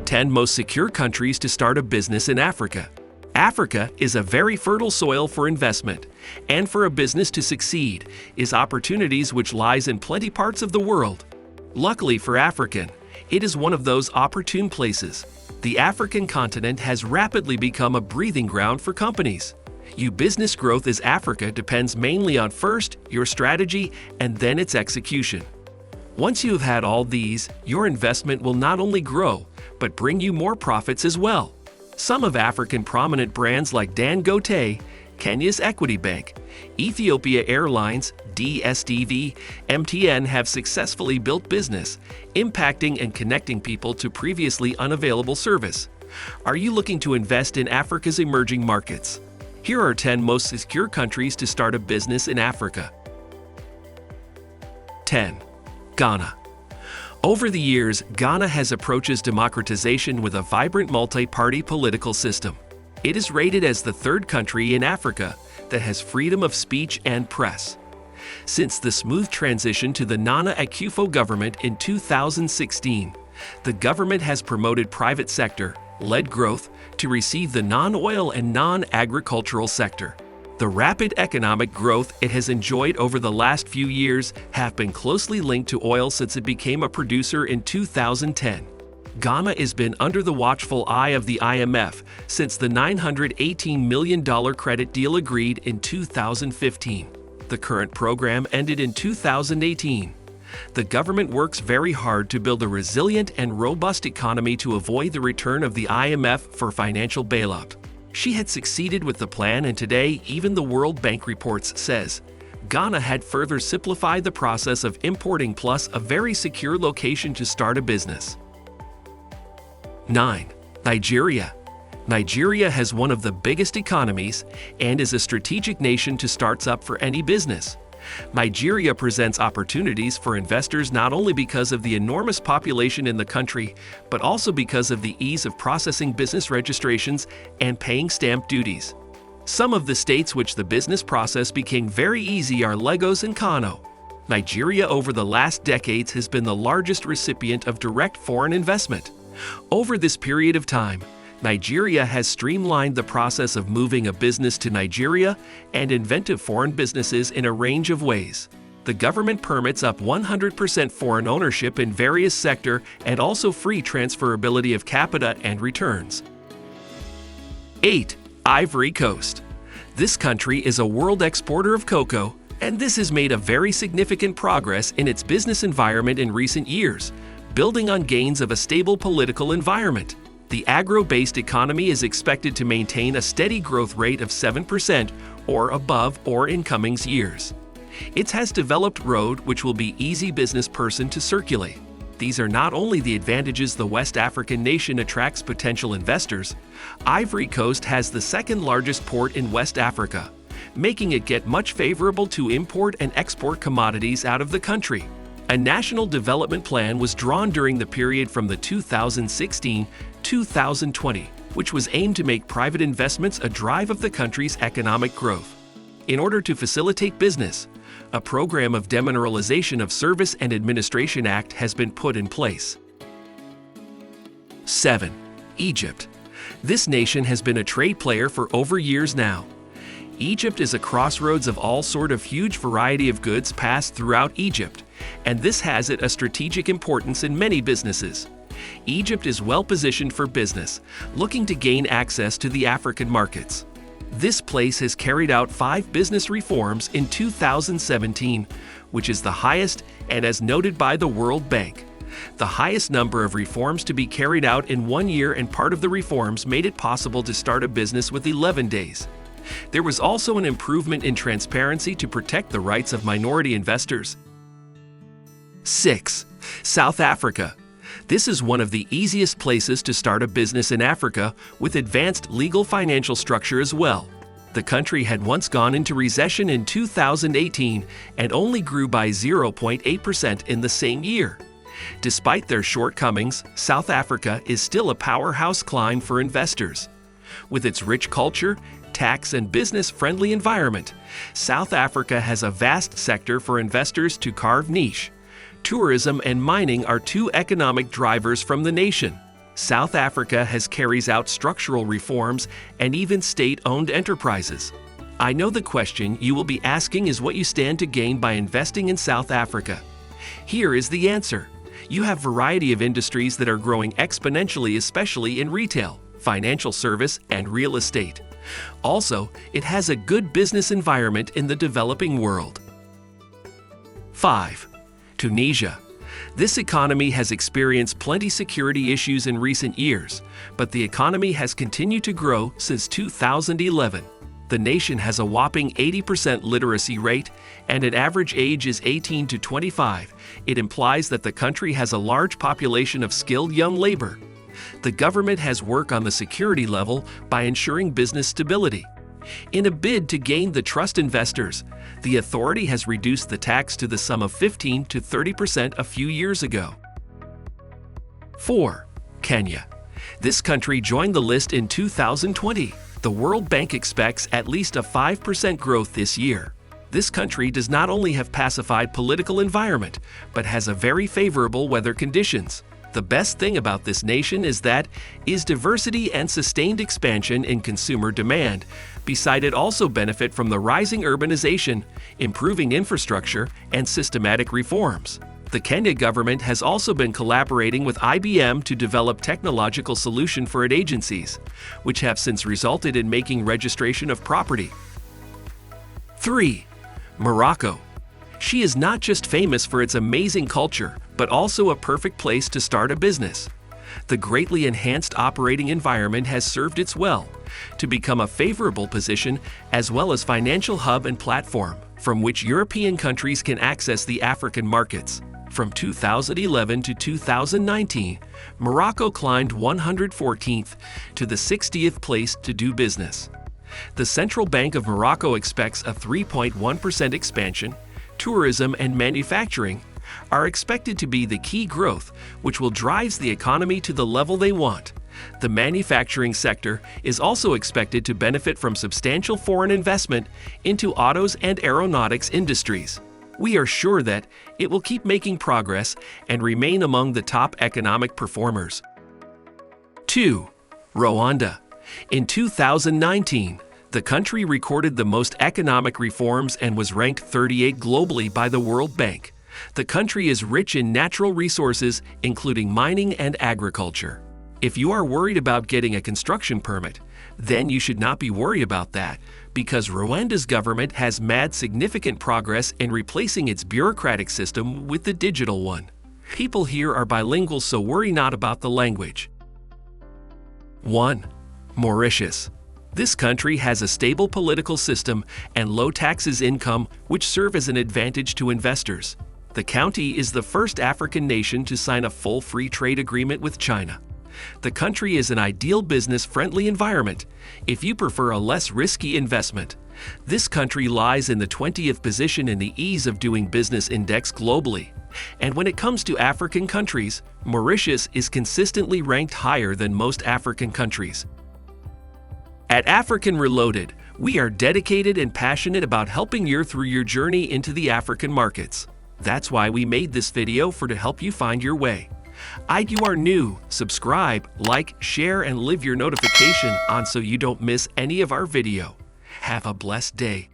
10 most secure countries to start a business in Africa. Africa is a very fertile soil for investment, and for a business to succeed is opportunities which lies in plenty parts of the world. Luckily for African, it is one of those opportune places. The African continent has rapidly become a breathing ground for companies. Business growth as Africa depends mainly on first, your strategy, and then its execution. Once you have had all these, your investment will not only grow, but bring you more profits as well. Some of African prominent brands like Dangote, Kenya's Equity Bank, Ethiopia Airlines, DSTV, MTN have successfully built business, impacting and connecting people to previously unavailable service. Are you looking to invest in Africa's emerging markets? Here are 10 most secure countries to start a business in Africa. 10. Ghana. Over the years, Ghana has approached democratization with a vibrant multi-party political system. It is rated as the third country in Africa that has freedom of speech and press. Since the smooth transition to the Nana Akufo government in 2016, the government has promoted private sector-led growth to receive the non-oil and non-agricultural sector. The rapid economic growth it has enjoyed over the last few years have been closely linked to oil since it became a producer in 2010. Ghana has been under the watchful eye of the IMF since the $918 million credit deal agreed in 2015. The current program ended in 2018. The government works very hard to build a resilient and robust economy to avoid the return of the IMF for financial bailout. She had succeeded with the plan, and today even the World Bank reports says Ghana had further simplified the process of importing plus a very secure location to start a business. 9. Nigeria. Nigeria has one of the biggest economies and is a strategic nation to start up for any business. Nigeria presents opportunities for investors not only because of the enormous population in the country, but also because of the ease of processing business registrations and paying stamp duties. Some of the states which the business process became very easy are Lagos and Kano. Nigeria over the last decades has been the largest recipient of direct foreign investment. Over this period of time, Nigeria has streamlined the process of moving a business to Nigeria and inventive foreign businesses in a range of ways. The government permits up 100% foreign ownership in various sectors and also free transferability of capita and returns. 8. Ivory Coast. This country is a world exporter of cocoa, and this has made a very significant progress in its business environment in recent years, building on gains of a stable political environment. The agro-based economy is expected to maintain a steady growth rate of 7% or above or in coming years. It has developed road which will be easy business person to circulate. These are not only the advantages the West African nation attracts potential investors. Ivory Coast has the second largest port in West Africa, making it get much favorable to import and export commodities out of the country. A national development plan was drawn during the period from the 2016-2020, which was aimed to make private investments a drive of the country's economic growth. In order to facilitate business, a program of Demineralization of Service and Administration Act has been put in place. 7. Egypt. This nation has been a trade player for over years now. Egypt is a crossroads of all sort of huge variety of goods passed throughout Egypt, and this has it a strategic importance in many businesses. Egypt is well positioned for business, looking to gain access to the African markets. This place has carried out 5 business reforms in 2017, which is the highest and as noted by the World Bank. The highest number of reforms to be carried out in 1 year, and part of the reforms made it possible to start a business with 11 days. There was also an improvement in transparency to protect the rights of minority investors. 6. South Africa. This is one of the easiest places to start a business in Africa, with advanced legal financial structure as well. The country had once gone into recession in 2018 and only grew by 0.8% in the same year. Despite their shortcomings, South Africa is still a powerhouse climb for investors. With its rich culture, tax and business-friendly environment, South Africa has a vast sector for investors to carve niche. Tourism and mining are 2 economic drivers from the nation. South Africa carries out structural reforms and even state-owned enterprises. I know the question you will be asking is what you stand to gain by investing in South Africa. Here is the answer. You have a variety of industries that are growing exponentially, especially in retail, financial service, and real estate. Also, it has a good business environment in the developing world. 5. Tunisia. This economy has experienced plenty security issues in recent years, but the economy has continued to grow since 2011. The nation has a whopping 80% literacy rate, and an average age is 18 to 25. It implies that the country has a large population of skilled young labor. The government has worked on the security level by ensuring business stability. In a bid to gain the trust investors, the authority has reduced the tax to the sum of 15 to 30% a few years ago. 4. Kenya. This country joined the list in 2020. The World Bank expects at least a 5% growth this year. This country does not only have pacified political environment, but has a very favorable weather conditions. The best thing about this nation is diversity and sustained expansion in consumer demand. Besides, it also benefit from the rising urbanization, improving infrastructure, and systematic reforms. The Kenya government has also been collaborating with IBM to develop technological solution for its agencies, which have since resulted in making registration of property. 3. Morocco. She is not just famous for its amazing culture, but also a perfect place to start a business. The greatly enhanced operating environment has served it well to become a favorable position as well as financial hub and platform from which European countries can access the African markets. From 2011 to 2019, Morocco climbed 114th to the 60th place to do business. The Central Bank of Morocco expects a 3.1% expansion. Tourism and manufacturing are expected to be the key growth, which will drive the economy to the level they want. The manufacturing sector is also expected to benefit from substantial foreign investment into autos and aeronautics industries. We are sure that it will keep making progress and remain among the top economic performers. 2. Rwanda. In 2019, the country recorded the most economic reforms and was ranked 38 globally by the World Bank. The country is rich in natural resources, including mining and agriculture. If you are worried about getting a construction permit, then you should not be worried about that, because Rwanda's government has made significant progress in replacing its bureaucratic system with the digital one. People here are bilingual, so worry not about the language. 1. Mauritius. This country has a stable political system and low taxes income, which serve as an advantage to investors. The country is the first African nation to sign a full free trade agreement with China. The country is an ideal business-friendly environment if you prefer a less risky investment. This country lies in the 20th position in the Ease of Doing Business Index globally. And when it comes to African countries, Mauritius is consistently ranked higher than most African countries. At African Reloaded, we are dedicated and passionate about helping you through your journey into the African markets. That's why we made this video to help you find your way. If you are new, subscribe, like, share, and leave your notification on so you don't miss any of our video. Have a blessed day.